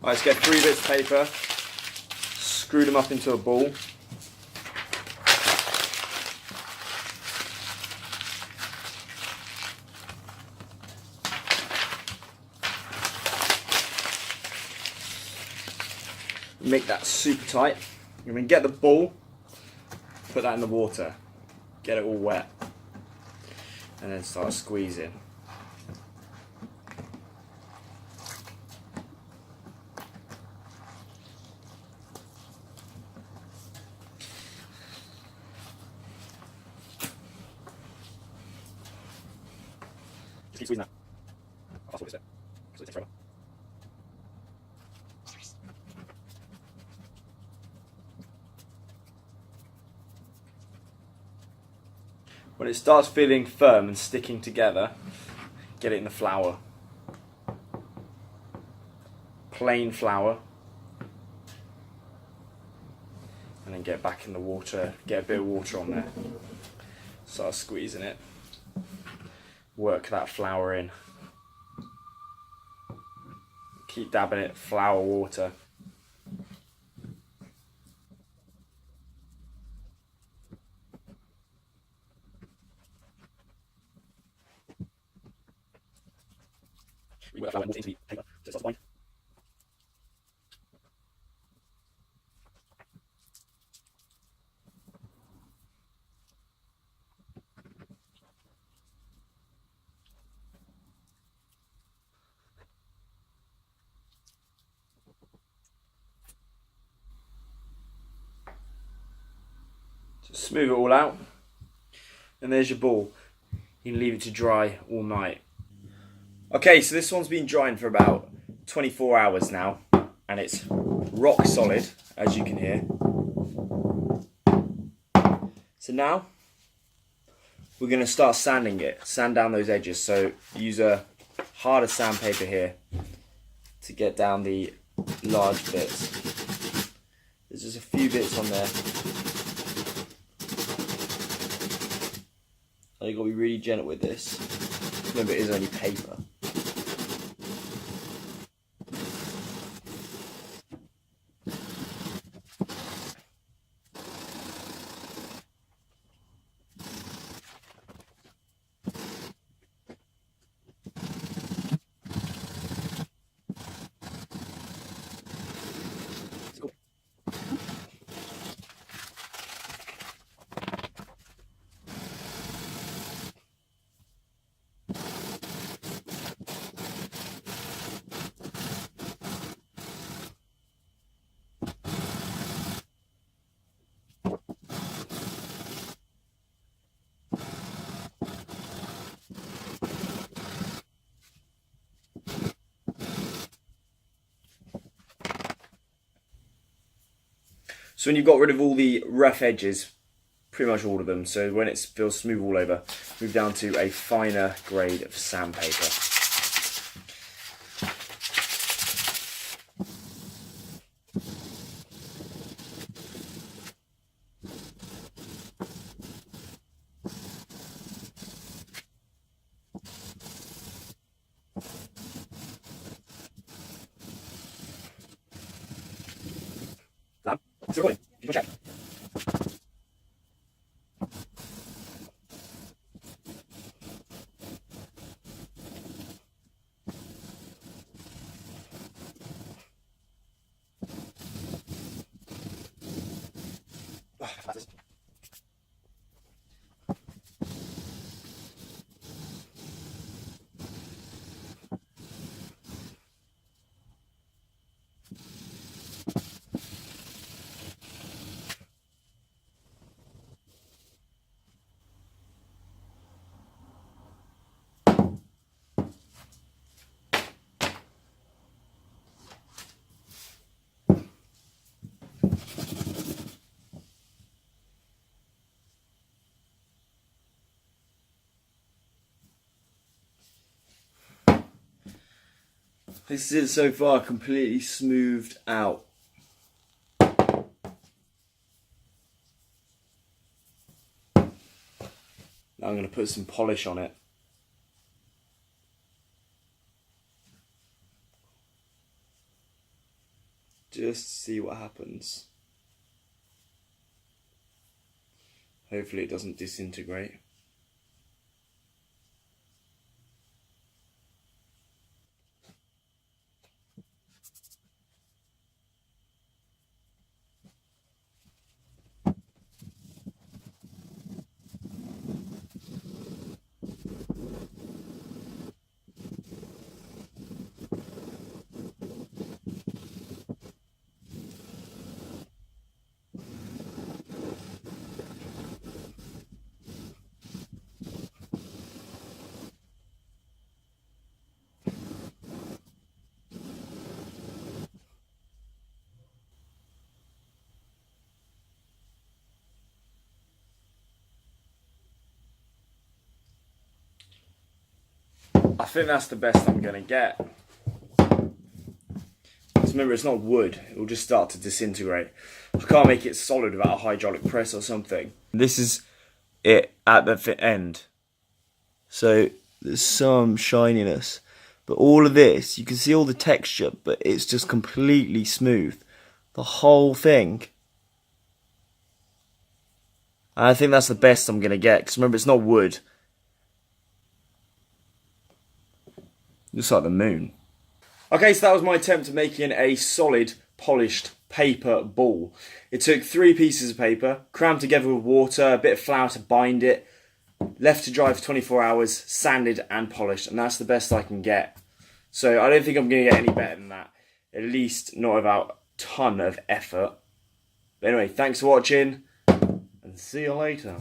Alright, let's get 3 bits of paper, screw them up into a ball. Make that super tight. You're going to get the ball, put that in the water, get it all wet, and then start squeezing. Just keep squeezing that. I'll sort this out. So it takes forever. When it starts feeling firm and sticking together, get it in the flour. Plain flour. And then get back in the water, get a bit of water on there. Start squeezing it. Work that flour in. Keep dabbing it, flour, water. We work flour and water into the paper, so it starts to bind. Just smooth it all out, and there's your ball. You can leave it to dry all night. Okay, so this one's been drying for about 24 hours now, and it's rock solid, as you can hear. So now, we're going to start sanding it, sand down those edges. So use a harder sandpaper here to get down the large bits. There's just a few bits on there. And you've got to be really gentle with this. Remember, it is only paper. So when you've got rid of all the rough edges, pretty much all of them, so when it feels smooth all over, move down to a finer grade of sandpaper. It's recording. You can check. That's it. This is it so far, completely smoothed out. Now I'm going to put some polish on it. just to see what happens. Hopefully it doesn't disintegrate. I think that's the best I'm going to get. Because remember, it's not wood. It will just start to disintegrate. I can't make it solid without a hydraulic press or something. This is it at the end. So there's some shininess. But all of this, you can see all the texture, but it's just completely smooth. The whole thing. And I think that's the best I'm going to get. Because remember, it's not wood. Looks like the moon. Okay, so that was my attempt at making a solid, polished paper ball. It took 3 pieces of paper, crammed together with water, a bit of flour to bind it, left to dry for 24 hours, sanded and polished, and that's the best I can get. So I don't think I'm going to get any better than that. At least not without a ton of effort. But anyway, thanks for watching, and see you later.